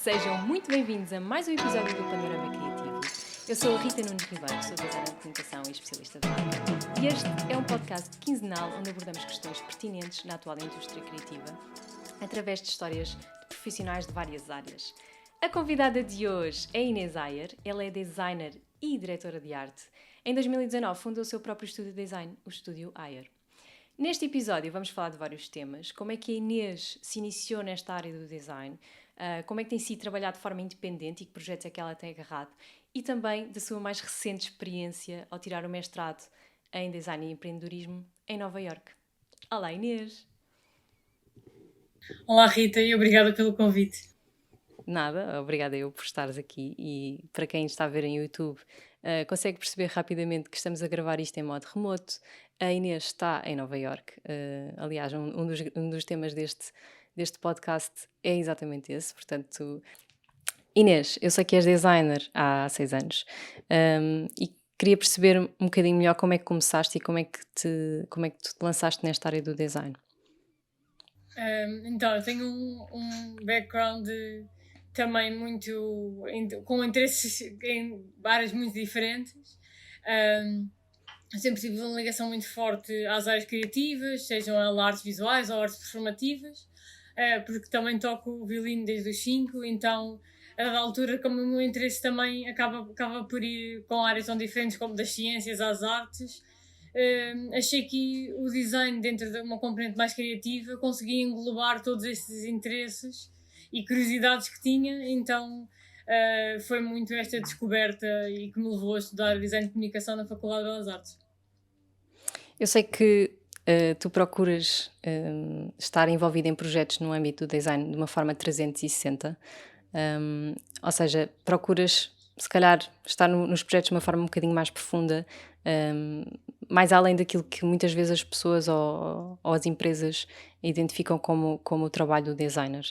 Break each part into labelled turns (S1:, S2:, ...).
S1: Sejam muito bem-vindos a mais um episódio do Panorama Criativo. Eu sou a Rita Nunes Ribeiro, sou designer de comunicação e especialista de marca. E este é um podcast quinzenal onde abordamos questões pertinentes na atual indústria criativa, através de histórias de profissionais de várias áreas. A convidada de hoje é Inês Ayer, ela é designer e diretora de arte. Em 2019 fundou o seu próprio estúdio de design, o Estúdio Ayer. Neste episódio vamos falar de vários temas, como é que a Inês se iniciou nesta área do design, como é que tem sido trabalhar de forma independente e que projetos é que ela tem agarrado, e também da sua mais recente experiência ao tirar o mestrado em design e empreendedorismo em Nova Iorque. Olá Inês!
S2: Olá Rita e obrigada pelo convite.
S1: Nada, obrigada eu por estares aqui, e para quem está a ver em YouTube consegue perceber rapidamente que estamos a gravar isto em modo remoto. A Inês está em Nova Iorque, aliás um dos temas deste podcast é exatamente esse, portanto Inês, eu sei que és designer há 6 anos, e queria perceber um bocadinho melhor como é que começaste e como é que tu te lançaste nesta área do design.
S2: Então, eu tenho um background também com interesses em áreas muito diferentes. Eu sempre tive uma ligação muito forte às áreas criativas, sejam elas artes visuais ou artes performativas, porque também toco violino desde os 5, então a dada altura, como o meu interesse também acaba por ir com áreas tão diferentes como das ciências às artes, achei que o design, dentro de uma componente mais criativa, conseguia englobar todos estes interesses e curiosidades que tinha, então foi muito esta descoberta e que me levou a estudar design de comunicação na Faculdade de Belas Artes.
S1: Eu sei que tu procuras estar envolvida em projetos no âmbito do design de uma forma 360, ou seja, procuras se calhar estar nos projetos de uma forma um bocadinho mais profunda, mais além daquilo que muitas vezes as pessoas ou as empresas identificam como o trabalho do designer.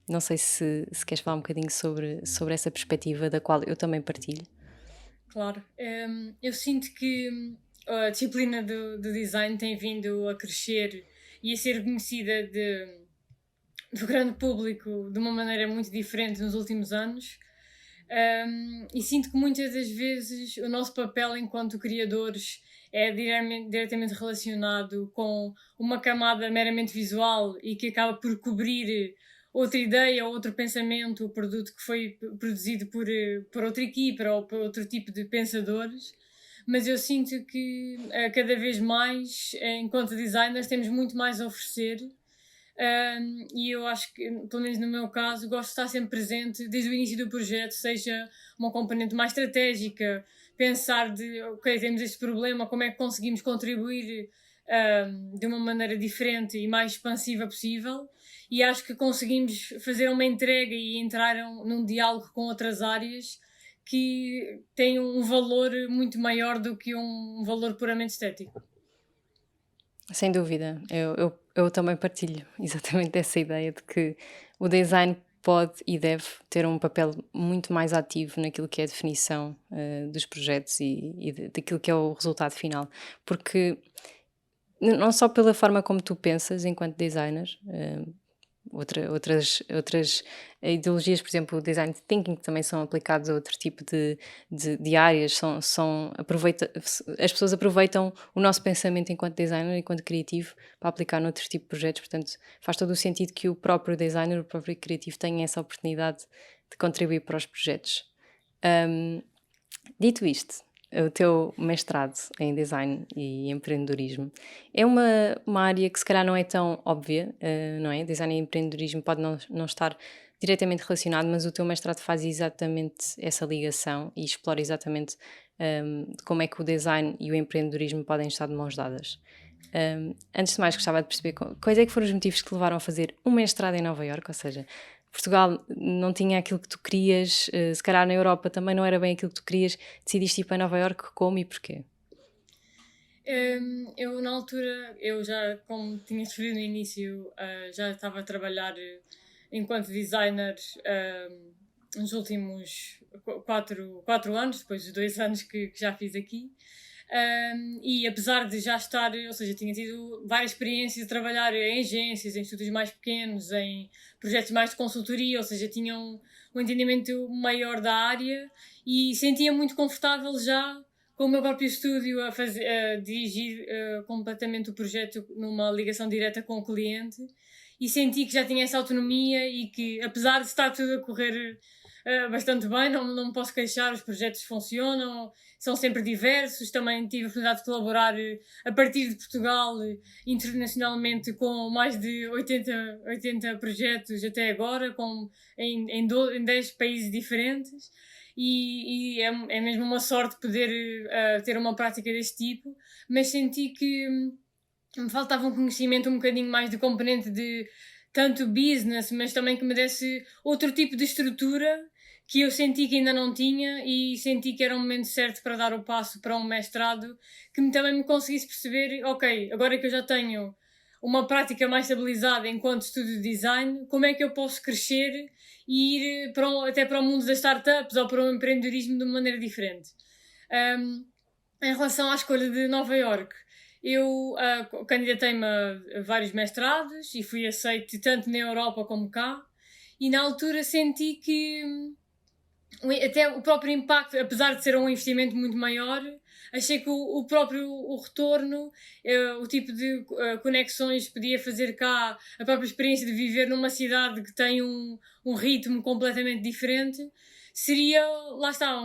S1: Não sei se queres falar um bocadinho sobre essa perspectiva da qual eu também partilho.
S2: Claro. Eu sinto que a disciplina do design tem vindo a crescer e a ser conhecida do grande público de uma maneira muito diferente nos últimos anos. E sinto que muitas das vezes o nosso papel enquanto criadores é diretamente relacionado com uma camada meramente visual e que acaba por cobrir outra ideia ou outro pensamento, o produto que foi produzido por outra equipa ou por outro tipo de pensadores. Mas eu sinto que cada vez mais, enquanto designers, temos muito mais a oferecer. E eu acho que, pelo menos no meu caso, gosto de estar sempre presente desde o início do projeto, seja uma componente mais estratégica, pensar ok, temos este problema, como é que conseguimos contribuir de uma maneira diferente e mais expansiva possível, e acho que conseguimos fazer uma entrega e entrar num diálogo com outras áreas que têm um valor muito maior do que um valor puramente estético.
S1: Sem dúvida, eu também partilho exatamente essa ideia de que o design pode e deve ter um papel muito mais ativo naquilo que é a definição dos projetos e daquilo que é o resultado final, porque não só pela forma como tu pensas enquanto designer, outras ideologias, por exemplo, o design thinking, que também são aplicados a outro tipo de áreas, as pessoas aproveitam o nosso pensamento enquanto designer, enquanto criativo, para aplicar noutros tipos de projetos, portanto faz todo o sentido que o próprio designer, o próprio criativo tenha essa oportunidade de contribuir para os projetos. Dito isto, o teu mestrado em design e empreendedorismo é uma área que se calhar não é tão óbvia, não é? Design e empreendedorismo pode não estar diretamente relacionado, mas o teu mestrado faz exatamente essa ligação e explora exatamente como é que o design e o empreendedorismo podem estar de mãos dadas. Antes de mais, gostava de perceber quais é que foram os motivos que te levaram a fazer um mestrado em Nova Iorque, ou seja, Portugal não tinha aquilo que tu querias, se calhar na Europa também não era bem aquilo que tu querias, decidiste ir para Nova Iorque, como e porquê?
S2: Eu na altura, eu já, como tinha referido no início, já estava a trabalhar enquanto designer nos últimos 4 anos, depois dos 2 anos que já fiz aqui. E apesar de já estar, ou seja, tinha tido várias experiências de trabalhar em agências, em estúdios mais pequenos, em projetos mais de consultoria, ou seja, tinha um entendimento maior da área e sentia muito confortável já com o meu próprio estúdio a dirigir completamente o projeto numa ligação direta com o cliente, e senti que já tinha essa autonomia e que, apesar de estar tudo a correr bastante bem, não me posso queixar, os projetos funcionam, são sempre diversos. Também tive a oportunidade de colaborar a partir de Portugal internacionalmente com mais de 80 projetos até agora, em 10 países diferentes. E é mesmo uma sorte poder ter uma prática deste tipo, mas senti que me faltava um conhecimento um bocadinho mais de componente de tanto business, mas também que me desse outro tipo de estrutura que eu senti que ainda não tinha, e senti que era o momento certo para dar o passo para um mestrado que também me conseguisse perceber, ok, agora que eu já tenho uma prática mais estabilizada enquanto estudo de design, como é que eu posso crescer e ir até para o mundo das startups ou para o empreendedorismo de uma maneira diferente. Em relação à escolha de Nova Iorque, eu candidatei-me a vários mestrados e fui aceite tanto na Europa como cá, e na altura senti que até o próprio impacto, apesar de ser um investimento muito maior, achei que o próprio retorno, o tipo de conexões que podia fazer cá, a própria experiência de viver numa cidade que tem um ritmo completamente diferente, seria, lá está,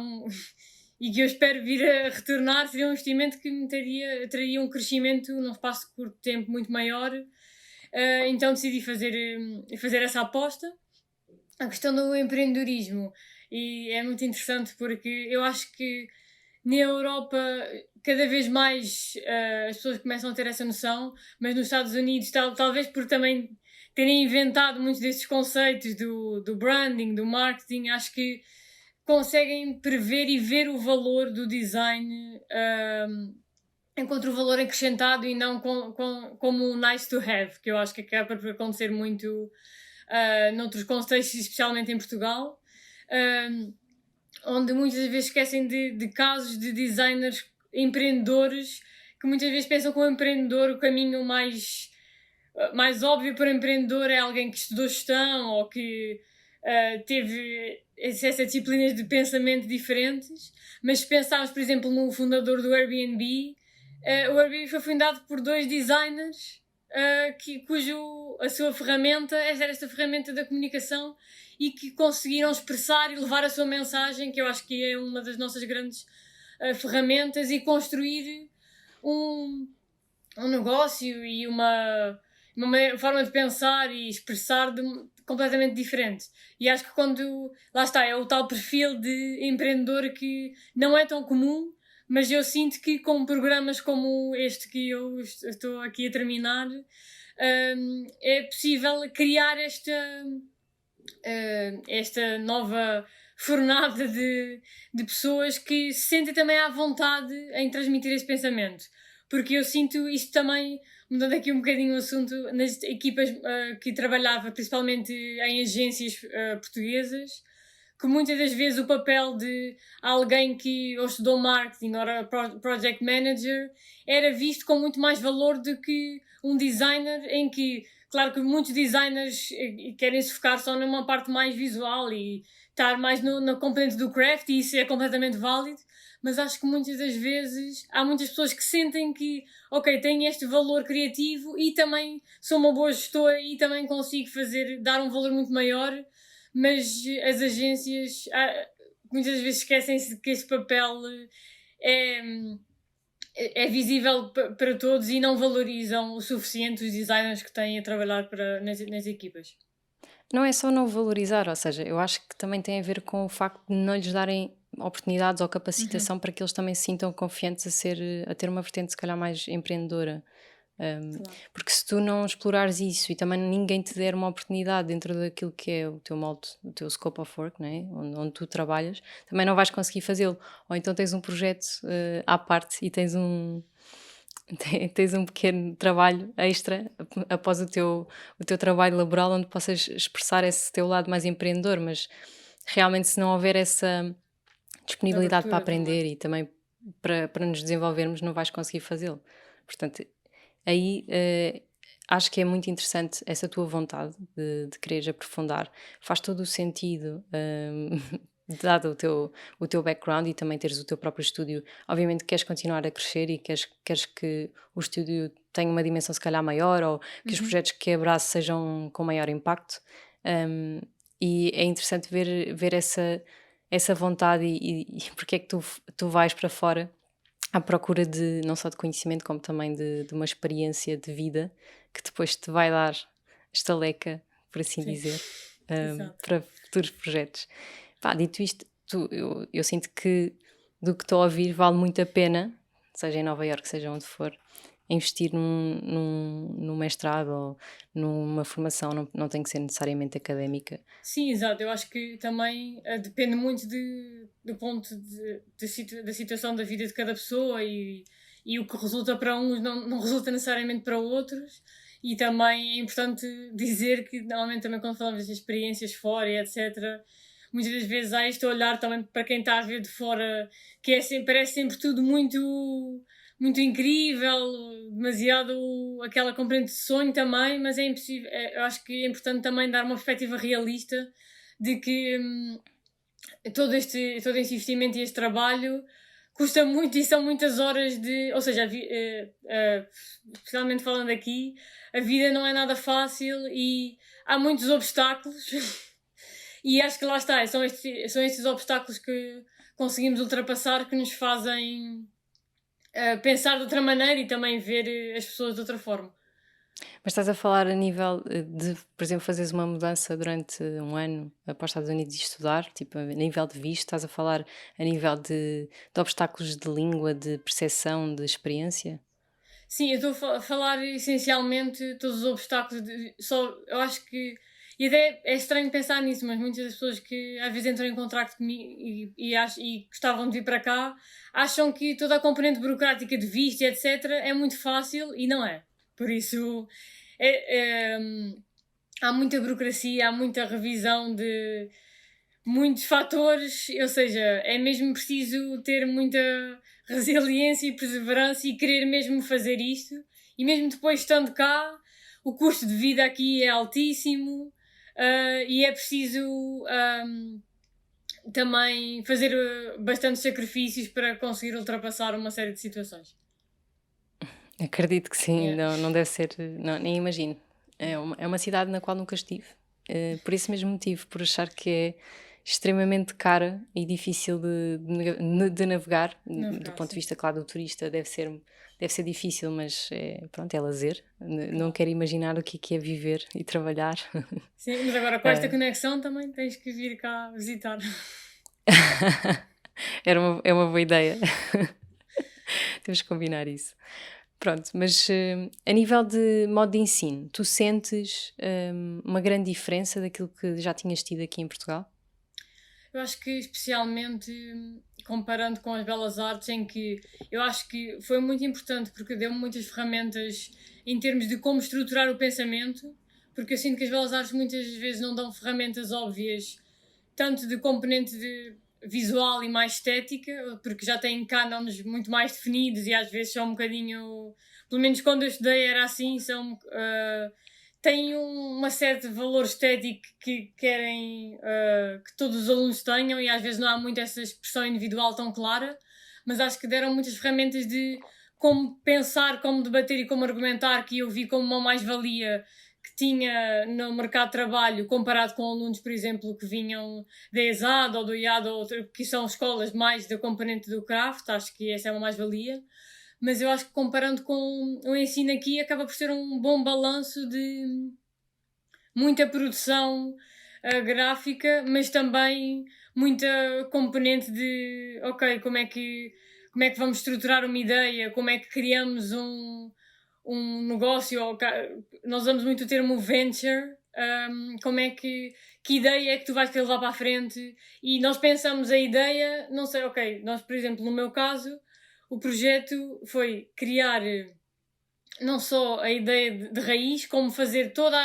S2: e que eu espero vir a retornar, seria um investimento que me traria um crescimento num espaço de curto tempo muito maior. Então decidi fazer essa aposta. A questão do empreendedorismo, e é muito interessante porque eu acho que na Europa cada vez mais as pessoas começam a ter essa noção, mas nos Estados Unidos, talvez por também terem inventado muitos desses conceitos do branding, do marketing, acho que conseguem prever e ver o valor do design enquanto o valor acrescentado e não como um nice to have, que eu acho que acaba por acontecer muito noutros contextos, especialmente em Portugal, onde muitas vezes esquecem de casos de designers empreendedores que muitas vezes pensam que o empreendedor, o caminho mais óbvio para o empreendedor é alguém que estudou gestão ou que teve acesso a disciplinas de pensamento diferentes. Mas se pensarmos, por exemplo, no fundador do Airbnb, o Airbnb foi fundado por 2 designers cujo a sua ferramenta era esta ferramenta da comunicação, e que conseguiram expressar e levar a sua mensagem, que eu acho que é uma das nossas grandes ferramentas, e construir um negócio e uma forma de pensar e expressar completamente diferente. E acho que lá está, é o tal perfil de empreendedor que não é tão comum, mas eu sinto que com programas como este que eu estou aqui a terminar, é possível criar esta nova fornada de pessoas que se sentem também à vontade em transmitir esse pensamento. Porque eu sinto isto também, mudando aqui um bocadinho o assunto, nas equipas que trabalhava, principalmente em agências portuguesas, que muitas das vezes o papel de alguém que ou estudou marketing ou era project manager era visto com muito mais valor do que um designer, em que, claro que muitos designers querem se focar só numa parte mais visual e estar mais na componente do craft, e isso é completamente válido, mas acho que muitas das vezes há muitas pessoas que sentem que, ok, tenho este valor criativo e também sou uma boa gestora e também consigo dar um valor muito maior, mas as agências muitas vezes esquecem-se que esse papel é visível para todos e não valorizam o suficiente os designers que têm a trabalhar nas equipas.
S1: Não é só não valorizar, ou seja, eu acho que também tem a ver com o facto de não lhes darem oportunidades ou capacitação para que eles também se sintam confiantes a ter uma vertente se calhar mais empreendedora.
S2: Claro.
S1: Porque se tu não explorares isso e também ninguém te der uma oportunidade dentro daquilo que é o teu molde, o teu scope of work, não é? onde tu trabalhas, também não vais conseguir fazê-lo. Ou então tens um projeto à parte e tens um pequeno trabalho extra após o teu trabalho laboral, onde possas expressar esse teu lado mais empreendedor, mas realmente se não houver essa disponibilidade para aprender e também para nos desenvolvermos, não vais conseguir fazê-lo. Portanto, aí acho que é muito interessante essa tua vontade de quereres aprofundar. Faz todo o sentido, dado o teu background e também teres o teu próprio estúdio. Obviamente queres continuar a crescer e queres que o estúdio tenha uma dimensão se calhar maior, ou que os projetos que abraço sejam com maior impacto. Um, e é interessante ver essa vontade e porque é que tu vais para fora à procura de não só de conhecimento, como também de uma experiência de vida que depois te vai dar estaleca, por assim
S2: Sim,
S1: dizer,
S2: exato.
S1: para futuros projetos. Pá, dito isto, eu sinto que do que estou a ouvir vale muito a pena, seja em Nova Iorque, seja onde for, investir num mestrado ou numa formação, não tem que ser necessariamente académica.
S2: Sim, exato. Eu acho que também depende muito do ponto da situação da vida de cada pessoa e o que resulta para uns não resulta necessariamente para outros. E também é importante dizer que, normalmente, também quando falamos de experiências fora e etc., muitas das vezes há este olhar também para quem está a ver de fora, que parece sempre tudo muito incrível, demasiado aquela componente de sonho também, mas é impossível. Eu acho que é importante também dar uma perspectiva realista de que todo este investimento e este trabalho custa muito e são muitas horas de. Ou seja, especialmente falando aqui, a vida não é nada fácil e há muitos obstáculos. E acho que lá está, são estes obstáculos que conseguimos ultrapassar que nos fazem pensar de outra maneira e também ver as pessoas de outra forma.
S1: Mas estás a falar a nível de, por exemplo, fazeres uma mudança durante um ano para os Estados Unidos e estudar, tipo, a nível de visto, estás a falar a nível de obstáculos de língua, de percepção, de experiência?
S2: Sim, eu estou a falar essencialmente todos os obstáculos. Eu acho que. E até é estranho pensar nisso, mas muitas das pessoas que às vezes entram em contacto comigo e gostavam de vir para cá acham que toda a componente burocrática de visto e etc. é muito fácil e não é. Por isso, é, é, há muita burocracia, há muita revisão de muitos fatores, ou seja, é mesmo preciso ter muita resiliência e perseverança e querer mesmo fazer isto. E mesmo depois estando cá, o custo de vida aqui é altíssimo e é preciso também fazer bastantes sacrifícios para conseguir ultrapassar uma série de situações.
S1: Acredito que sim,
S2: Yeah.
S1: não deve ser, não, nem imagino. É uma cidade na qual nunca estive. Por esse mesmo motivo, por achar que é extremamente cara e difícil de navegar. Do
S2: Navegar,
S1: ponto de
S2: sim.
S1: vista, claro, do turista deve ser difícil, mas pronto, é lazer. Não quero imaginar o que é viver e trabalhar.
S2: Sim, mas agora com esta conexão também tens que vir cá visitar.
S1: É uma boa ideia. Temos que combinar isso. Pronto, mas a nível de modo de ensino, tu sentes uma grande diferença daquilo que já tinhas tido aqui em Portugal?
S2: Eu acho que especialmente comparando com as belas artes, em que eu acho que foi muito importante porque deu-me muitas ferramentas em termos de como estruturar o pensamento, porque eu sinto que as belas artes muitas vezes não dão ferramentas óbvias, tanto de componente de visual e mais estética, porque já têm cânones muito mais definidos e às vezes são um bocadinho, pelo menos quando eu estudei era assim, têm uma certa valor estético que querem que todos os alunos tenham e às vezes não há muito essa expressão individual tão clara, mas acho que deram muitas ferramentas de como pensar, como debater e como argumentar, que eu vi como uma mais-valia que tinha no mercado de trabalho comparado com alunos, por exemplo, que vinham da ESAD ou do IAD, que são escolas mais da componente do craft. Acho que essa é uma mais-valia. Mas eu acho que comparando com o ensino aqui acaba por ser um bom balanço de muita produção gráfica, mas também muita componente de ok, como é que vamos estruturar uma ideia, como é que criamos um negócio, nós usamos muito o termo venture, como é que ideia é que tu vais querer levar para a frente, e nós pensamos a ideia, não sei, ok, nós por exemplo no meu caso o projeto foi criar não só a ideia de raiz, como fazer toda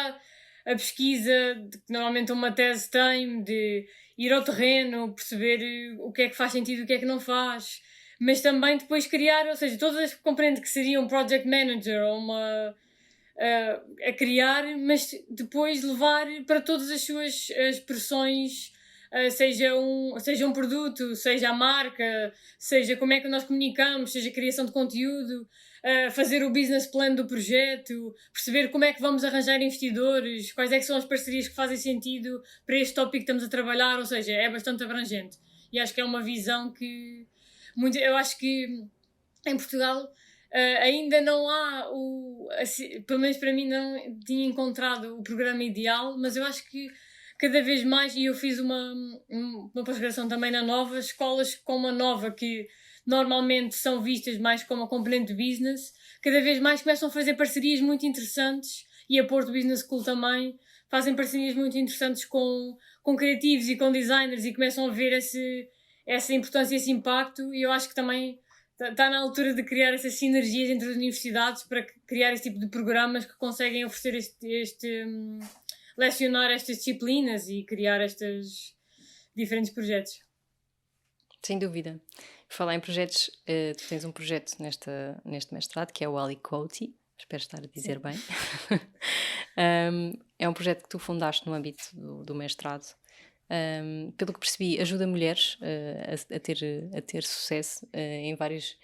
S2: a pesquisa que normalmente uma tese tem, de ir ao terreno, perceber o que é que faz sentido e o que é que não faz, mas também depois criar, ou seja, todas as compreendo que seria um project manager ou a criar, mas depois levar para todas as suas expressões, seja um produto, seja a marca, seja como é que nós comunicamos, seja a criação de conteúdo, fazer o business plan do projeto, perceber como é que vamos arranjar investidores, quais é que são as parcerias que fazem sentido para este tópico que estamos a trabalhar, ou seja, é bastante abrangente. E acho que é uma visão que eu acho que em Portugal ainda não há pelo menos para mim não tinha encontrado o programa ideal, mas eu acho que cada vez mais, e eu fiz uma pós-graduação também na Nova, escolas como a Nova, que normalmente são vistas mais como a componente de business, cada vez mais começam a fazer parcerias muito interessantes, e a Porto Business School também fazem parcerias muito interessantes com criativos e com designers, e começam a ver essa importância e esse impacto, e eu acho que também está na altura de criar essas sinergias entre as universidades para criar este tipo de programas que conseguem oferecer lecionar estas disciplinas e criar estes diferentes projetos.
S1: Sem dúvida. Por falar em projetos, tu tens um projeto neste mestrado que é o Aliquote, espero estar a dizer bem. É um projeto que tu fundaste no âmbito do mestrado. Pelo que percebi, ajuda mulheres a ter sucesso em vários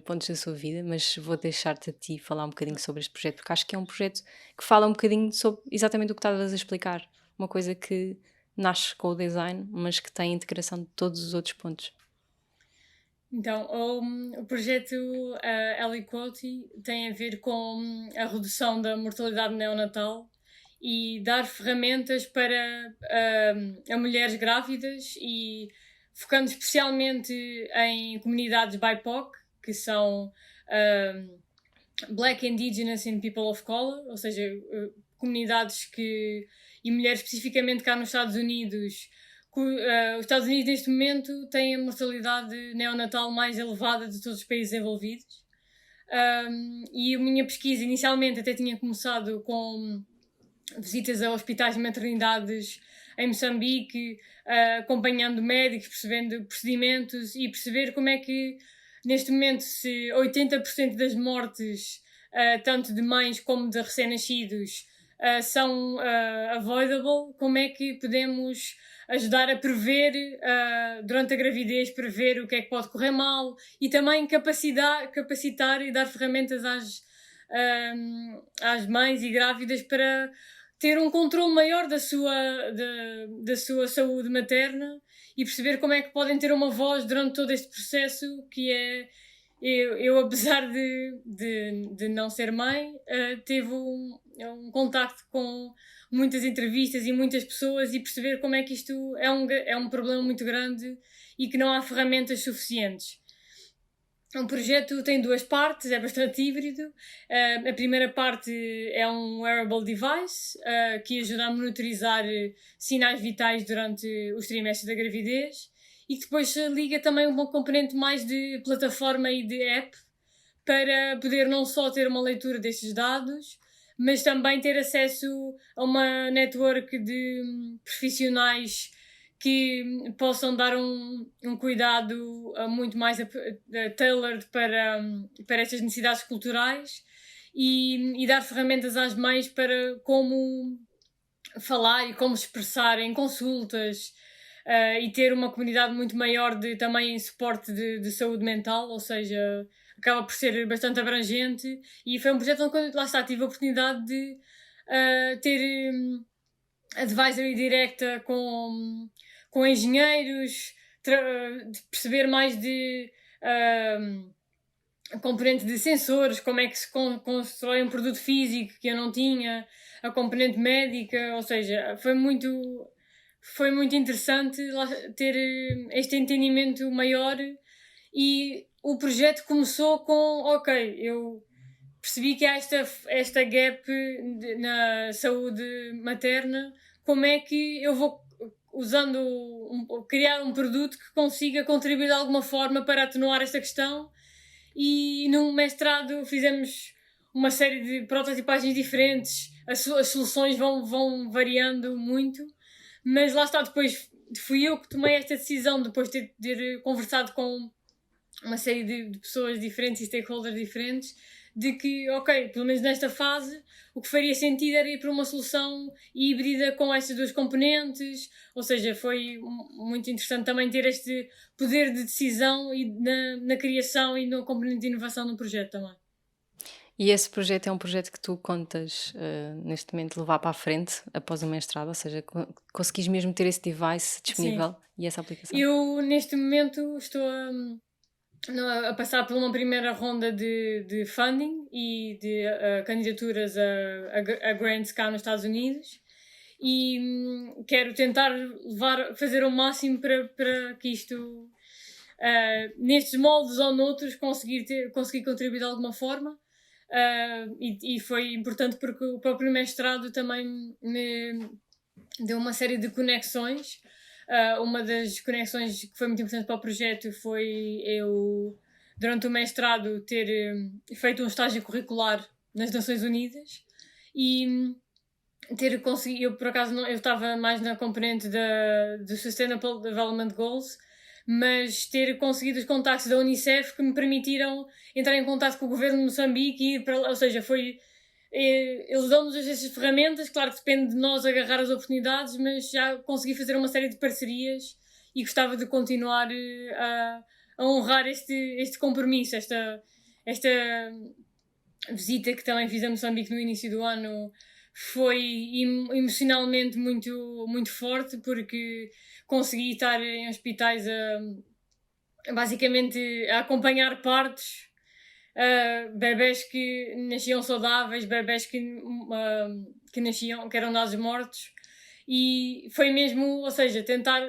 S1: pontos da sua vida, mas vou deixar-te a ti falar um bocadinho sobre este projeto, porque acho que é um projeto que fala um bocadinho sobre exatamente o que estavas a explicar, uma coisa que nasce com o design, mas que tem integração de todos os outros pontos.
S2: Então, o projeto Aliquote tem a ver com a redução da mortalidade neonatal e dar ferramentas para a mulheres grávidas, e focando especialmente em comunidades BIPOC, que são Black, Indigenous and People of Color, ou seja, comunidades e mulheres especificamente cá nos Estados Unidos. Os Estados Unidos neste momento têm a mortalidade neonatal mais elevada de todos os países envolvidos, e a minha pesquisa inicialmente até tinha começado com visitas a hospitais de maternidades em Moçambique, acompanhando médicos, percebendo procedimentos e perceber como é que neste momento se 80% das mortes, tanto de mães como de recém-nascidos, são avoidable, como é que podemos ajudar a prever durante a gravidez, prever o que é que pode correr mal, e também capacitar e dar ferramentas às mães e grávidas para ter um controle maior da sua saúde materna e perceber como é que podem ter uma voz durante todo este processo, que é... Eu apesar de não ser mãe, teve um contacto com muitas entrevistas e muitas pessoas, e perceber como é que isto é um problema muito grande e que não há ferramentas suficientes. O projeto tem duas partes, é bastante híbrido. A primeira parte é um wearable device que ajuda a monitorizar sinais vitais durante os trimestres da gravidez, e que depois liga também uma componente mais de plataforma e de app para poder não só ter uma leitura destes dados, mas também ter acesso a uma network de profissionais que possam dar um cuidado muito mais tailored para estas necessidades culturais, e dar ferramentas às mães para como falar e como se expressar em consultas, e ter uma comunidade muito maior de também suporte de saúde mental, ou seja, acaba por ser bastante abrangente. E foi um projeto onde, lá está, tive a oportunidade de ter advisory direta com engenheiros, de perceber mais de componente de sensores, como é que se constrói um produto físico que eu não tinha, a componente médica, ou seja, foi muito interessante ter este entendimento maior. E o projeto começou com, eu percebi que há esta gap na saúde materna, como é que eu vou criar um produto que consiga contribuir de alguma forma para atenuar esta questão. E no mestrado fizemos uma série de prototipagens diferentes, as soluções vão variando muito, mas lá está, depois fui eu que tomei esta decisão, depois de ter conversado com uma série de pessoas diferentes e stakeholders diferentes, de que, ok, pelo menos nesta fase, o que faria sentido era ir para uma solução híbrida com estas duas componentes, ou seja, foi muito interessante também ter este poder de decisão e na criação e na componente de inovação no projeto também.
S1: E esse projeto é um projeto que tu contas, neste momento, levar para a frente após o mestrado, ou seja, conseguis mesmo ter esse device disponível e essa aplicação?
S2: Eu, neste momento, estou a passar por uma primeira ronda de funding e de candidaturas a grants cá nos Estados Unidos e quero tentar fazer o máximo para que isto, nestes moldes ou noutros, conseguir contribuir de alguma forma. E foi importante porque o próprio mestrado também me deu uma série de conexões. Uma das conexões que foi muito importante para o projeto foi eu, durante o mestrado, ter feito um estágio curricular nas Nações Unidas e ter conseguido, eu por acaso eu estava mais na componente do Sustainable Development Goals, mas ter conseguido os contactos da Unicef que me permitiram entrar em contato com o governo de Moçambique e ir para lá, ou seja, eles dão-nos essas ferramentas, claro que depende de nós agarrar as oportunidades, mas já consegui fazer uma série de parcerias e gostava de continuar a honrar este compromisso, esta visita que também fiz a Moçambique no início do ano foi emocionalmente muito, muito forte, porque consegui estar em hospitais basicamente a acompanhar partos, bebés que nasciam saudáveis, bebés que nasciam, que eram dados mortos, e foi mesmo, ou seja, tentar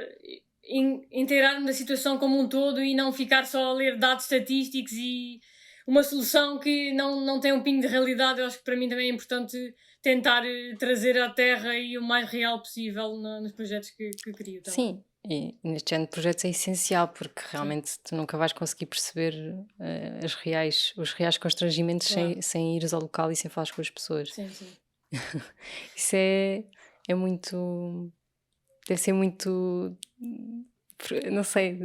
S2: inteirar-me da situação como um todo e não ficar só a ler dados estatísticos e uma solução que não tem um pingo de realidade. Eu acho que para mim também é importante tentar trazer à terra e o mais real possível nos projetos que crio também.
S1: Sim, e neste género de projetos é essencial, porque realmente tu nunca vais conseguir perceber os reais constrangimentos
S2: Claro.
S1: sem ires ao local e sem falar com as pessoas.
S2: Sim, sim.
S1: Isso é muito. Deve ser muito. Não sei,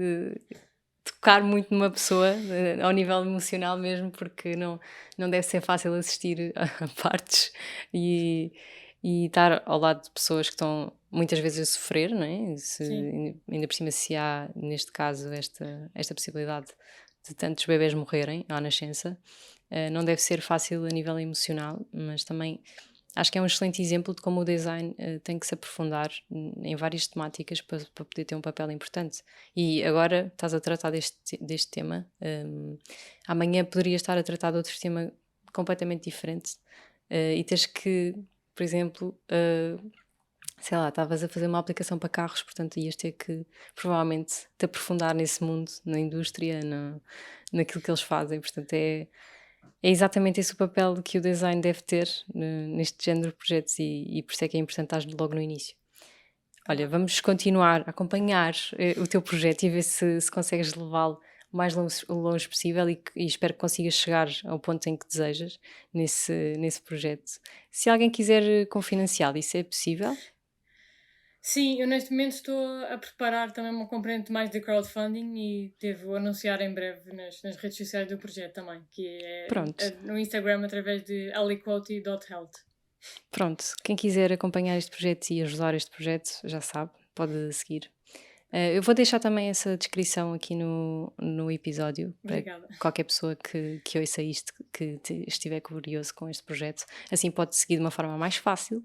S1: tocar muito numa pessoa, ao nível emocional mesmo, porque não deve ser fácil assistir a partes e estar ao lado de pessoas que estão muitas vezes a sofrer, não é? Ainda por cima, se há, neste caso, esta possibilidade de tantos bebés morrerem à nascença, não deve ser fácil a nível emocional, mas também acho que é um excelente exemplo de como o design tem que se aprofundar em várias temáticas para poder ter um papel importante. E agora estás a tratar deste tema, amanhã poderias estar a tratar de outro tema completamente diferente, e tens que, por exemplo, sei lá, estavas a fazer uma aplicação para carros, portanto ias ter que provavelmente te aprofundar nesse mundo, na indústria, naquilo que eles fazem, portanto é exatamente esse o papel que o design deve ter neste género de projetos e por isso é que é importante estar logo no início. Olha, vamos continuar a acompanhar o teu projeto e ver se consegues levá-lo o mais longe possível e espero que consigas chegar ao ponto em que desejas nesse projeto. Se alguém quiser confinanciá-lo, isso é possível?
S2: Sim, eu neste momento estou a preparar também uma componente mais de crowdfunding e devo anunciar em breve nas redes sociais do projeto também, que é no Instagram através de aliquoty.health.
S1: Pronto, quem quiser acompanhar este projeto e ajudar este projeto já sabe, pode seguir. Eu vou deixar também essa descrição aqui no episódio.
S2: Obrigada.
S1: Para qualquer pessoa que ouça isto, que estiver curioso com este projeto, assim pode seguir de uma forma mais fácil.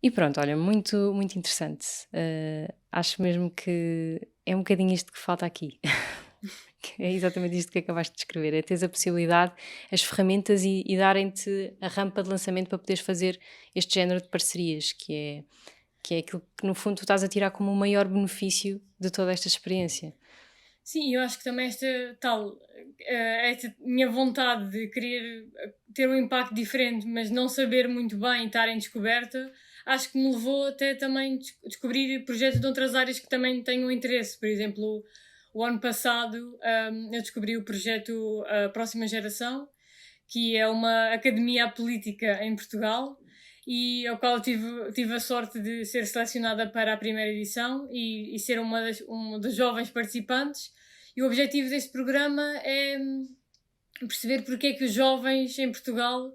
S1: E pronto, olha, muito, muito interessante. Acho mesmo que é um bocadinho isto que falta aqui. É exatamente isto que acabaste de descrever, é teres a possibilidade, as ferramentas e darem-te a rampa de lançamento para poderes fazer este género de parcerias, que é aquilo que no fundo tu estás a tirar como o maior benefício de toda esta experiência.
S2: Sim, eu acho que também esta minha vontade de querer ter um impacto diferente, mas não saber muito bem, estar em descoberta, acho que me levou até também descobrir projetos de outras áreas que também tenham interesse. Por exemplo, o ano passado eu descobri o projeto Próxima Geração, que é uma academia política em Portugal, e ao qual tive a sorte de ser selecionada para a primeira edição e ser uma dos jovens participantes. E o objetivo deste programa é perceber porque é que os jovens em Portugal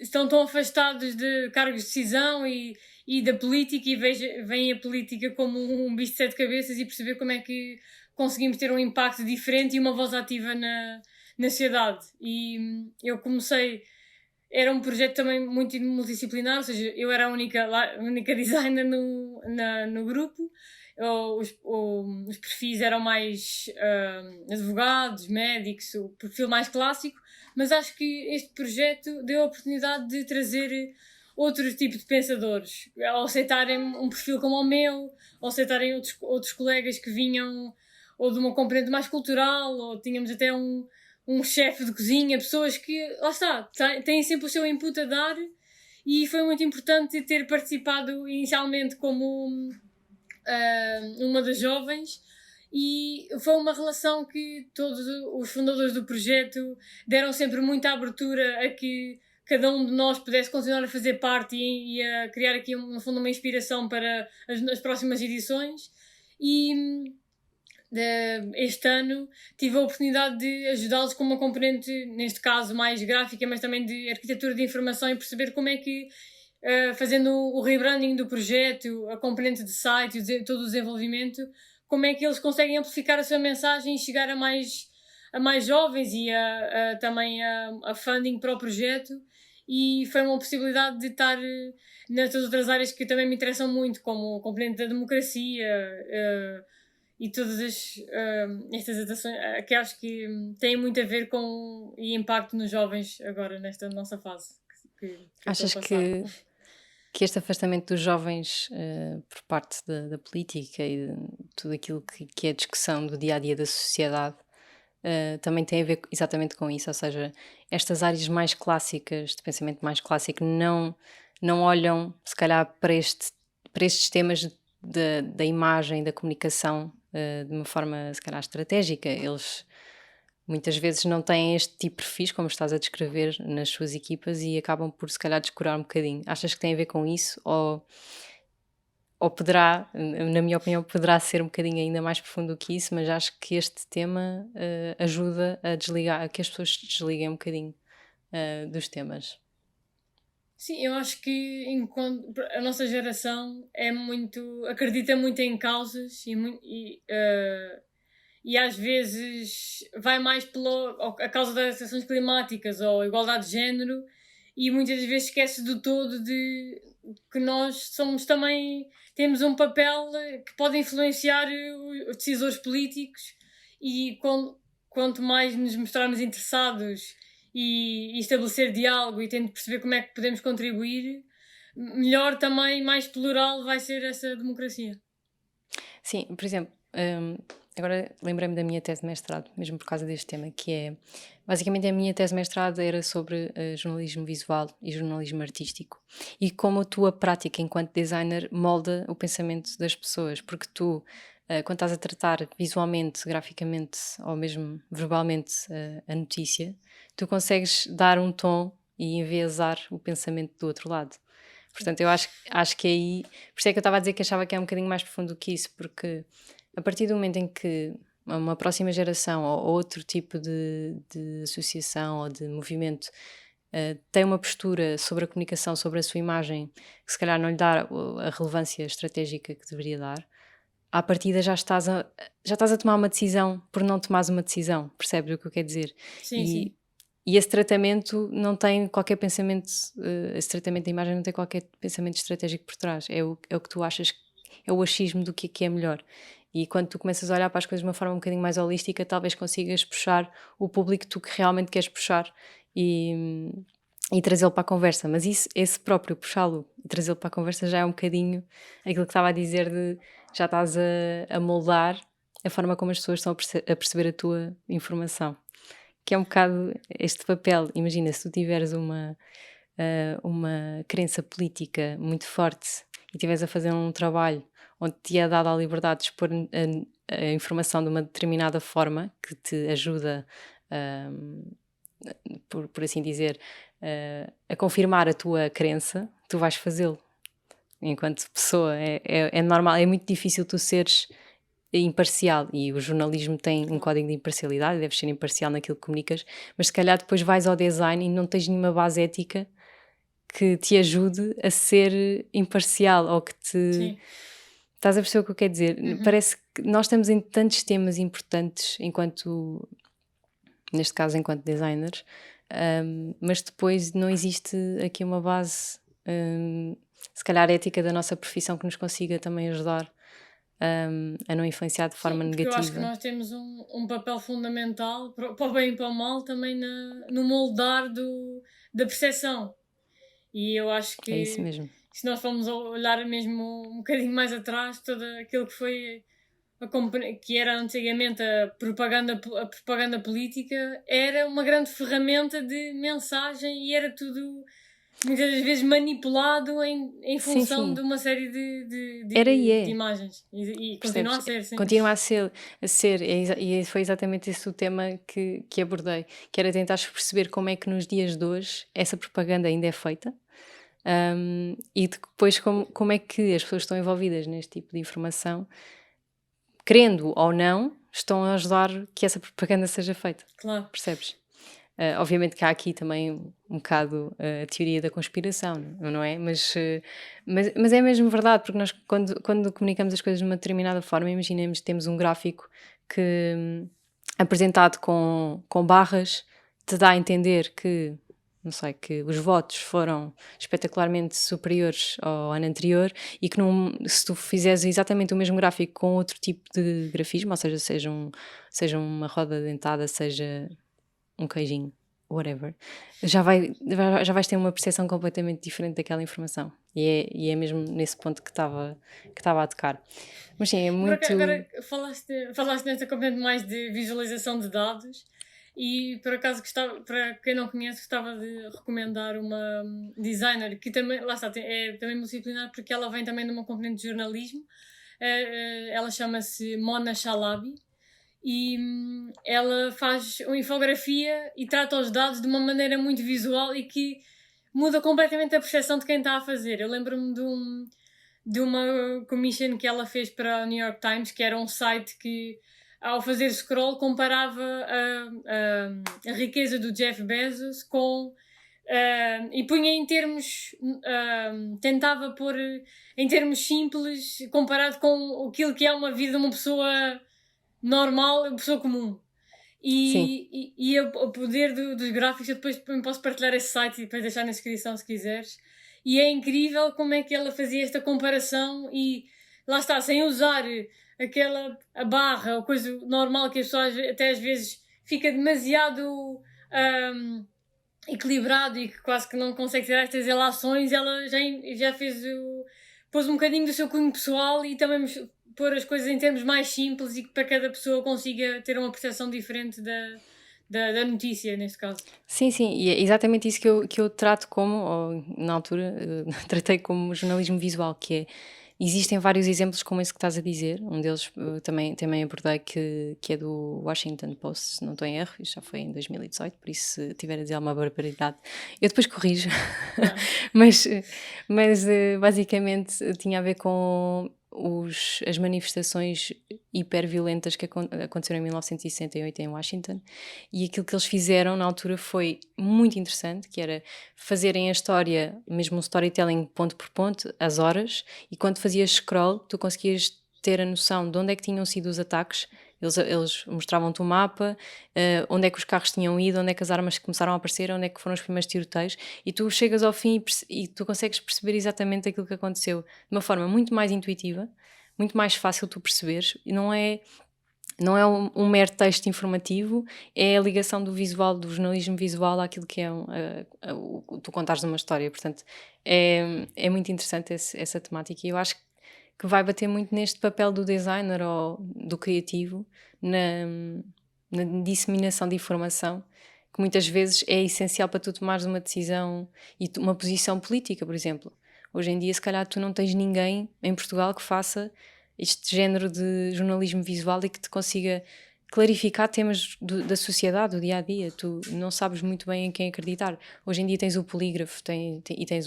S2: estão tão afastados de cargos de decisão e da política, e veem a política como um bicho de sete cabeças, e perceber como é que conseguimos ter um impacto diferente e uma voz ativa na sociedade. E eu comecei... Era um projeto também muito multidisciplinar, ou seja, eu era a única designer no grupo. Os perfis eram mais advogados, médicos, o perfil mais clássico, mas acho que este projeto deu a oportunidade de trazer outro tipo de pensadores, ao aceitarem um perfil como o meu, ou aceitarem outros colegas que vinham ou de uma componente mais cultural, ou tínhamos até um chefe de cozinha, pessoas que, lá está, têm sempre o seu input a dar, e foi muito importante ter participado inicialmente como uma das jovens, e foi uma relação que todos os fundadores do projeto deram sempre muita abertura a que cada um de nós pudesse continuar a fazer parte e a criar aqui, no fundo, uma inspiração para as próximas edições. E este ano tive a oportunidade de ajudá-los com uma componente, neste caso mais gráfica, mas também de arquitetura de informação, e perceber como é que, fazendo o rebranding do projeto, a componente de site, todo o desenvolvimento, como é que eles conseguem amplificar a sua mensagem e chegar a mais jovens, e também a funding para o projeto. E foi uma possibilidade de estar nas outras áreas que também me interessam muito, como a componente da democracia, e todas estas ações que acho que têm muito a ver com e impacto nos jovens agora nesta nossa fase.
S1: Achas que este afastamento dos jovens por parte da política e de tudo aquilo que é a discussão do dia-a-dia da sociedade também tem a ver exatamente com isso? Ou seja, estas áreas mais clássicas, de pensamento mais clássico, não olham, se calhar, para estes temas da imagem, da comunicação, de uma forma, se calhar, estratégica. Eles muitas vezes não têm este tipo de perfis, como estás a descrever, nas suas equipas, e acabam por, se calhar, descurar um bocadinho. Achas que tem a ver com isso? Ou poderá, na minha opinião, poderá ser um bocadinho ainda mais profundo do que isso, mas acho que este tema ajuda a que as pessoas se desliguem um bocadinho dos temas.
S2: Sim, eu acho que a nossa geração acredita muito em causas e às vezes vai mais a causa das ações climáticas ou igualdade de género, e muitas vezes esquece do todo de que nós temos um papel que pode influenciar os decisores políticos, e quanto mais nos mostrarmos interessados e estabelecer diálogo e tendo perceber como é que podemos contribuir, melhor também, mais plural vai ser essa democracia.
S1: Sim, por exemplo, agora lembrei-me da minha tese de mestrado, mesmo por causa deste tema, que é, basicamente a minha tese de mestrado era sobre jornalismo visual e jornalismo artístico, e como a tua prática enquanto designer molda o pensamento das pessoas, porque tu, quando estás a tratar visualmente, graficamente ou mesmo verbalmente a notícia, tu consegues dar um tom e enviesar o pensamento do outro lado. Portanto, eu acho que aí... Por isso é que eu estava a dizer que achava que é um bocadinho mais profundo do que isso, porque a partir do momento em que uma próxima geração ou outro tipo de associação ou de movimento tem uma postura sobre a comunicação, sobre a sua imagem, que se calhar não lhe dá a relevância estratégica que deveria dar, à partida já estás a tomar uma decisão por não tomares uma decisão. Percebes o que eu quero dizer?
S2: Sim.
S1: E esse tratamento não tem qualquer pensamento, esse tratamento da imagem não tem qualquer pensamento estratégico por trás. É o que tu achas, é o achismo do que é melhor. E quando tu começas a olhar para as coisas de uma forma um bocadinho mais holística, talvez consigas puxar o público que tu realmente queres puxar e trazê-lo para a conversa. Mas esse próprio puxá-lo e trazê-lo para a conversa já é um bocadinho aquilo que estava a dizer de já estás a moldar a forma como as pessoas estão a perceber a tua informação. Que é um bocado este papel. Imagina, se tu tiveres uma crença política muito forte e estiveres a fazer um trabalho onde te é dada a liberdade de expor a informação de uma determinada forma que te ajuda por assim dizer, a confirmar a tua crença, tu vais fazê-lo. Enquanto pessoa, é normal, é muito difícil tu seres imparcial, e o jornalismo tem um código de imparcialidade, deves ser imparcial naquilo que comunicas, mas se calhar depois vais ao design e não tens nenhuma base ética que te ajude a ser imparcial, ou que te...
S2: Sim.
S1: Estás a perceber o que eu quero dizer? Parece que nós estamos em tantos temas importantes enquanto, neste caso, enquanto designers, mas depois não existe aqui uma base, se calhar ética da nossa profissão, que nos consiga também ajudar a não influenciar de forma
S2: Sim, porque
S1: negativa.
S2: eu acho que nós temos um papel fundamental, para o bem e para o mal, também no moldar da percepção. E eu acho
S1: É isso
S2: que,
S1: mesmo.
S2: se nós formos olhar mesmo um bocadinho mais atrás, todo aquilo que foi que era antigamente a propaganda política, era uma grande ferramenta de mensagem, e era tudo muitas das vezes manipulado em função
S1: sim.
S2: de uma série de
S1: Era e é.
S2: de imagens, e continua a
S1: Percebes?
S2: ser, sim.
S1: Continua a ser e foi exatamente esse o tema que abordei, que era tentar perceber como é que nos dias de hoje essa propaganda ainda é feita, e depois como é que as pessoas que estão envolvidas neste tipo de informação, querendo ou não, estão a ajudar que essa propaganda seja feita.
S2: Claro.
S1: Percebes? Obviamente que há aqui também um bocado a teoria da conspiração, não é? Mas é mesmo verdade, porque nós, quando comunicamos as coisas de uma determinada forma, imaginemos que temos um gráfico que, apresentado com barras, te dá a entender que, não sei, que os votos foram espetacularmente superiores ao ano anterior, e que se tu fizeres exatamente o mesmo gráfico com outro tipo de grafismo, ou seja, seja uma roda dentada, seja um queijinho, whatever, já vais ter uma percepção completamente diferente daquela informação. E é mesmo nesse ponto que estava a tocar. Mas sim, é muito...
S2: Agora falaste nesta componente mais de visualização de dados, e por acaso para quem não conhece, gostava de recomendar uma designer que também, lá está, é também multidisciplinar, porque ela vem também de uma componente de jornalismo. Ela chama-se Mona Chalabi, e ela faz uma infografia e trata os dados de uma maneira muito visual, e que muda completamente a percepção de quem está a fazer. Eu lembro-me de uma commission que ela fez para o New York Times, que era um site que, ao fazer scroll, comparava a riqueza do Jeff Bezos com... e punha em termos... tentava pôr em termos simples, comparado com aquilo que é uma vida de uma pessoa normal, uma pessoa comum. E o poder dos gráficos, eu depois posso partilhar esse site e depois deixar na descrição se quiseres. E é incrível como é que ela fazia esta comparação, e lá está, sem usar a barra ou coisa normal que as pessoas até às vezes fica demasiado equilibrado e que quase que não consegue ter estas relações. Ela já pôs um bocadinho do seu cunho pessoal, e também pôr as coisas em termos mais simples, e que para cada pessoa consiga ter uma percepção diferente da notícia, neste caso.
S1: Sim, e é exatamente isso que eu trato como, ou na altura, tratei como jornalismo visual, que é, existem vários exemplos como esse que estás a dizer. Um deles também abordei, que é do Washington Post, se não estou em erro, isto já foi em 2018, por isso, se estiver a dizer alguma barbaridade, eu depois corrijo. mas basicamente tinha a ver com as manifestações hiperviolentas que aconteceram em 1968 em Washington, e aquilo que eles fizeram na altura foi muito interessante, que era fazerem a história, mesmo um storytelling ponto por ponto, as horas, e quando fazias scroll tu conseguias ter a noção de onde é que tinham sido os ataques. Eles mostravam-te o mapa, onde é que os carros tinham ido, onde é que as armas começaram a aparecer, onde é que foram os primeiros tiroteios, e tu chegas ao fim e tu consegues perceber exatamente aquilo que aconteceu de uma forma muito mais intuitiva, muito mais fácil tu perceberes. E não é um mero texto informativo, é a ligação do visual, do jornalismo visual, àquilo que é tu contares uma história. Portanto, é muito interessante essa temática, e eu acho que vai bater muito neste papel do designer ou do criativo na disseminação de informação, que muitas vezes é essencial para tu tomares uma decisão e uma posição política, por exemplo. Hoje em dia, se calhar, tu não tens ninguém em Portugal que faça este género de jornalismo visual e que te consiga clarificar temas da sociedade, do dia a dia. Tu não sabes muito bem em quem acreditar. Hoje em dia tens o polígrafo e tens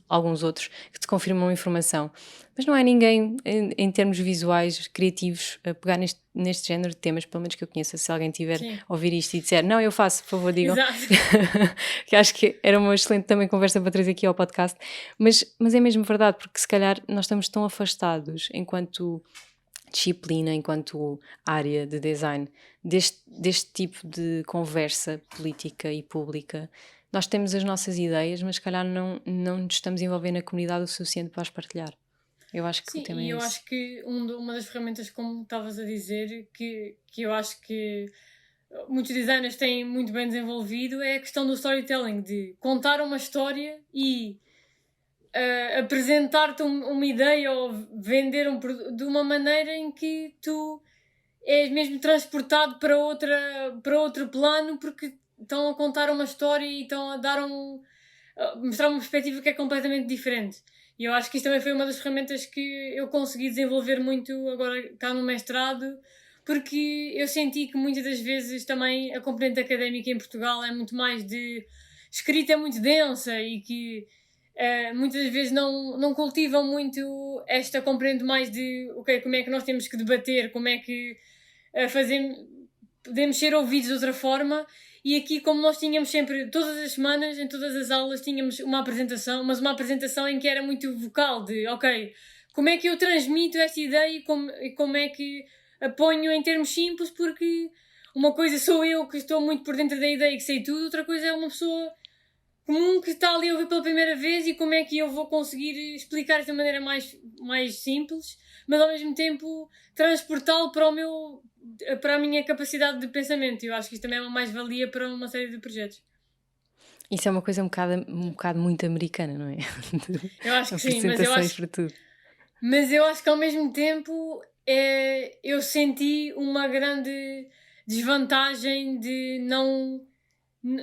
S1: alguns outros que te confirmam informação, mas não há ninguém em termos visuais, criativos, a pegar neste género de temas, pelo menos que eu conheça. Se alguém tiver a ouvir isto e disser não, eu faço, por favor, digam.
S2: Exato.
S1: Que acho que era uma excelente também conversa para trazer aqui ao podcast, mas é mesmo verdade, porque se calhar nós estamos tão afastados enquanto disciplina, enquanto área de design, deste tipo de conversa política e pública. Nós temos as nossas ideias, mas se calhar não nos estamos envolvendo na comunidade o suficiente para as partilhar. Eu acho que
S2: sim,
S1: o tema é
S2: eu
S1: esse.
S2: acho que uma das ferramentas, como estavas a dizer, que eu acho que muitos designers têm muito bem desenvolvido, é a questão do storytelling, de contar uma história e apresentar-te uma ideia ou vender um produto de uma maneira em que tu és mesmo transportado para outro plano, porque estão a contar uma história e estão a mostrar uma perspectiva que é completamente diferente. E eu acho que isto também foi uma das ferramentas que eu consegui desenvolver muito agora cá no mestrado, porque eu senti que muitas das vezes também a componente académica em Portugal é muito mais de escrita, é muito densa e que muitas vezes não cultivam muito esta componente mais de como é que nós temos que debater, como é que podemos ser ouvidos de outra forma. E aqui, como nós tínhamos sempre, todas as semanas, em todas as aulas, tínhamos uma apresentação, mas uma apresentação em que era muito vocal, de como é que eu transmito esta ideia e como é que a ponho em termos simples, porque uma coisa sou eu que estou muito por dentro da ideia e que sei tudo, outra coisa é uma pessoa comum que está ali a ouvir pela primeira vez e como é que eu vou conseguir explicar de uma maneira mais simples, mas ao mesmo tempo transportá-lo para a minha capacidade de pensamento. Eu acho que isto também é uma mais-valia para uma série de projetos.
S1: Isso é uma coisa um bocado muito americana, não é?
S2: Eu acho que sim,
S1: mas
S2: eu acho que ao mesmo tempo eu senti uma grande desvantagem de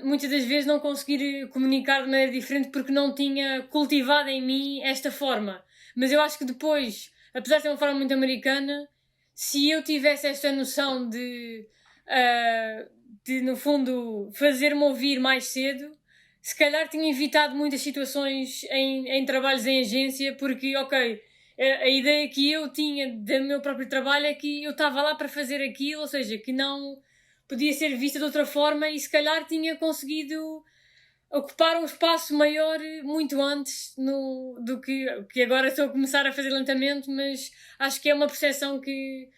S2: muitas das vezes não conseguir comunicar de maneira diferente porque não tinha cultivado em mim esta forma. Mas eu acho que depois, apesar de ser uma forma muito americana, se eu tivesse esta noção de no fundo, fazer-me ouvir mais cedo, se calhar tinha evitado muitas situações em trabalhos em agência, porque, a ideia que eu tinha do meu próprio trabalho é que eu estava lá para fazer aquilo, ou seja, que não podia ser vista de outra forma e se calhar tinha conseguido ocupar um espaço maior muito antes do que agora estou a começar a fazer lentamente, mas acho que é uma percepção que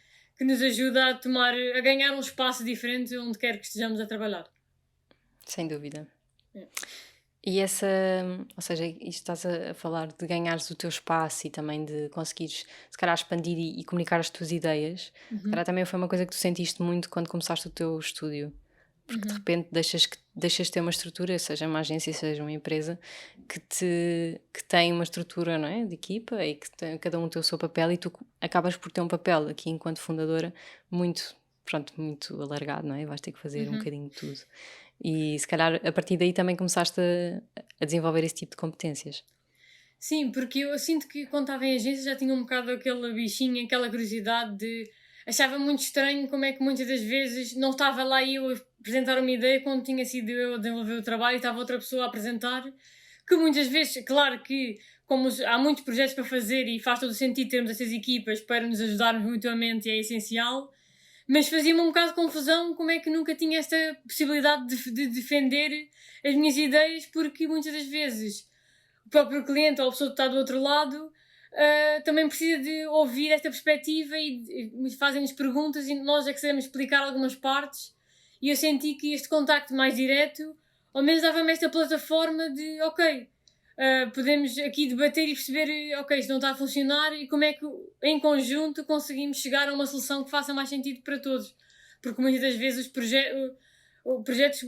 S2: nos ajuda a ganhar um espaço diferente onde quer que estejamos a trabalhar.
S1: Sem dúvida.
S2: É.
S1: E ou seja, isto estás a falar de ganhares o teu espaço e também de conseguires, se calhar, expandir e comunicar as tuas ideias. Se calhar também foi uma coisa que tu sentiste muito quando começaste o teu estúdio. Porque de repente deixas de ter uma estrutura, seja uma agência, seja uma empresa, que tem uma estrutura, não é, de equipa e que tem, cada um tem o seu papel e tu acabas por ter um papel aqui enquanto fundadora muito alargado, não é? Vais ter que fazer um bocadinho de tudo. E se calhar a partir daí também começaste a desenvolver esse tipo de competências.
S2: Sim, porque eu sinto que quando estava em agência já tinha um bocado aquele bichinho, aquela curiosidade de... Achava muito estranho como é que muitas das vezes não estava lá eu a apresentar uma ideia quando tinha sido eu a desenvolver o trabalho e estava outra pessoa a apresentar, que muitas vezes, claro que como há muitos projetos para fazer e faz todo o sentido termos essas equipas para nos ajudarmos mutuamente e é essencial, mas fazia-me um bocado de confusão como é que nunca tinha esta possibilidade de defender as minhas ideias, porque muitas das vezes o próprio cliente ou a pessoa que está do outro lado também precisa de ouvir esta perspectiva e fazem-nos perguntas e nós é que sabemos explicar algumas partes, e eu senti que este contacto mais direto ao menos dava-me esta plataforma de podemos aqui debater e perceber isto não está a funcionar e como é que em conjunto conseguimos chegar a uma solução que faça mais sentido para todos, porque muitas das vezes os projetos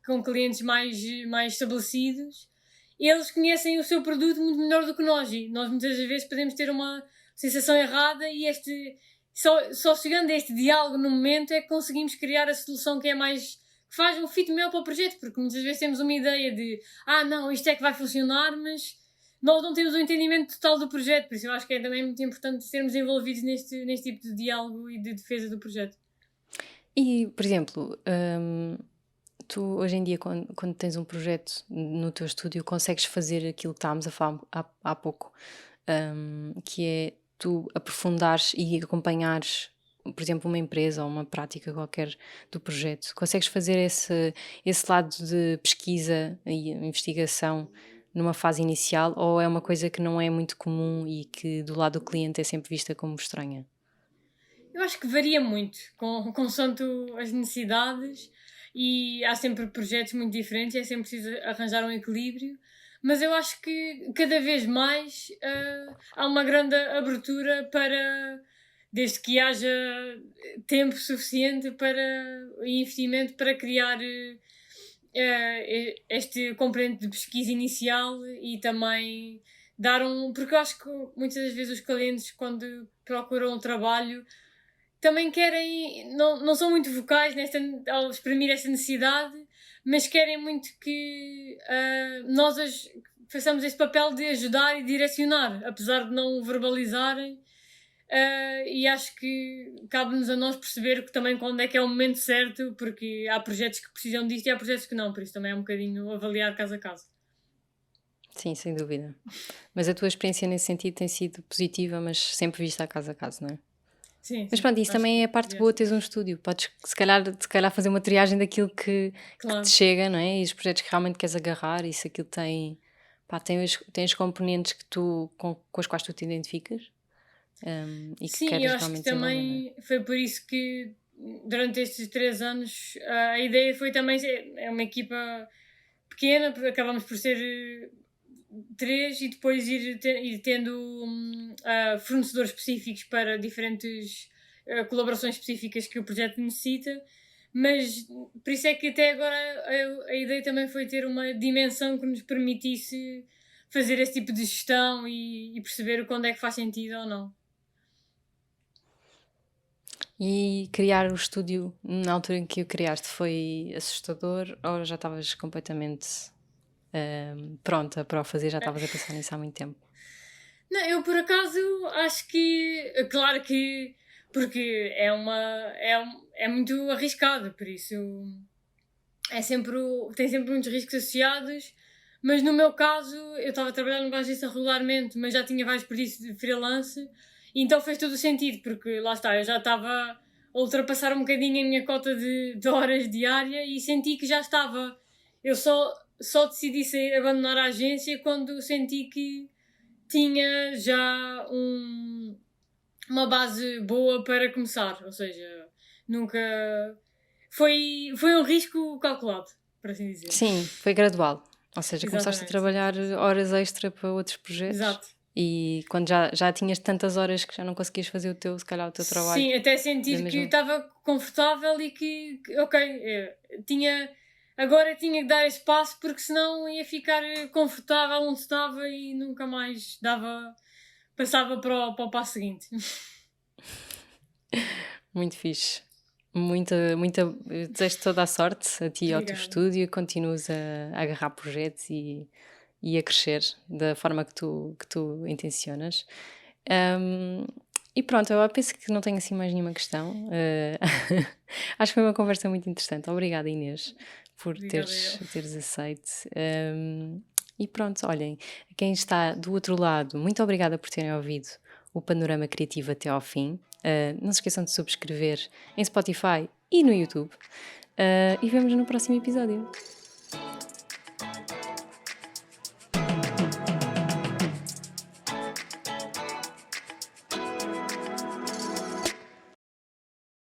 S2: com clientes mais estabelecidos, eles conhecem o seu produto muito melhor do que nós e nós muitas vezes podemos ter uma sensação errada e só chegando a este diálogo no momento é que conseguimos criar a solução que faz um fit melhor para o projeto, porque muitas vezes temos uma ideia de não, isto é que vai funcionar, mas nós não temos um entendimento total do projeto, por isso eu acho que é também muito importante sermos envolvidos neste tipo de diálogo e de defesa do projeto.
S1: E, por exemplo, tu hoje em dia, quando tens um projeto no teu estúdio, consegues fazer aquilo que estávamos a falar há pouco, que é tu aprofundares e acompanhares, por exemplo, uma empresa ou uma prática qualquer do projeto. Consegues fazer esse lado de pesquisa e investigação numa fase inicial, ou é uma coisa que não é muito comum e que do lado do cliente é sempre vista como estranha?
S2: Eu acho que varia muito, consoante as necessidades, e há sempre projetos muito diferentes, é sempre preciso arranjar um equilíbrio, mas eu acho que cada vez mais há uma grande abertura para, desde que haja tempo suficiente para e investimento para criar este componente de pesquisa inicial e também dar um. Porque eu acho que muitas das vezes os clientes, quando procuram um trabalho, também querem, não são muito vocais ao exprimir esta necessidade, mas querem muito que façamos este papel de ajudar e direcionar, apesar de não o verbalizarem. E acho que cabe-nos a nós perceber que também quando é que é o momento certo, porque há projetos que precisam disto e há projetos que não, por isso também é um bocadinho avaliar caso a caso.
S1: Sim, sem dúvida. Mas a tua experiência nesse sentido tem sido positiva, mas sempre vista a caso, não é?
S2: Sim,
S1: Mas
S2: sim,
S1: pronto, isso
S2: acho
S1: também é a
S2: que
S1: parte boa de teres um estúdio. Podes, se calhar fazer uma triagem daquilo que te
S2: claro.
S1: chega, não é? E os projetos que realmente queres agarrar, e se aquilo tem, pá, tem os componentes com os quais tu te identificas, e que
S2: Sim, eu
S1: queres
S2: acho que
S1: realmente desenvolver, não é?
S2: também foi por isso que durante estes 3 anos a ideia foi também é uma equipa pequena, porque acabamos por ser três e depois ir tendo fornecedores específicos para diferentes colaborações específicas que o projeto necessita. Mas por isso é que até agora a ideia também foi ter uma dimensão que nos permitisse fazer esse tipo de gestão e perceber quando é que faz sentido ou não.
S1: E criar o estúdio na altura em que o criaste foi assustador, ou já estavas completamente pronta para o fazer, já estavas a pensar nisso há muito tempo?
S2: Não, eu por acaso acho que, claro que, porque é muito arriscado, por isso tem sempre muitos riscos associados, mas no meu caso eu estava a trabalhar numa agência regularmente, mas já tinha vários pedidos de freelance, e então fez todo o sentido, porque lá está, eu já estava a ultrapassar um bocadinho a minha cota de horas diária e senti que já estava. Eu só decidi abandonar a agência quando senti que tinha já uma base boa para começar, ou seja, nunca. Foi um risco calculado, por assim dizer.
S1: Sim, foi gradual. Ou seja, começaste a
S2: Exatamente.
S1: trabalhar horas extra para outros projetos
S2: Exato.
S1: e quando já tinhas tantas horas que já não conseguias fazer se calhar o teu trabalho
S2: Sim, até
S1: da
S2: sentir que
S1: mesma.
S2: estava confortável e ok, tinha. Agora tinha que dar espaço porque senão ia ficar confortável onde estava e nunca mais passava para o passo seguinte.
S1: Muito fixe. Eu desejo toda a sorte a ti e ao teu
S2: Obrigada.
S1: estúdio, continuas a agarrar projetos e a crescer da forma que tu intencionas. Ahm, e pronto, eu penso que não tenho assim mais nenhuma questão. Acho que foi uma conversa muito interessante. Obrigada, Inês, por
S2: Obrigada
S1: teres,
S2: eu.
S1: teres aceito. E pronto, olhem, a quem está do outro lado, muito obrigada por terem ouvido o Panorama Criativo até ao fim. Não se esqueçam de subscrever em Spotify e no YouTube. E vemos no próximo episódio.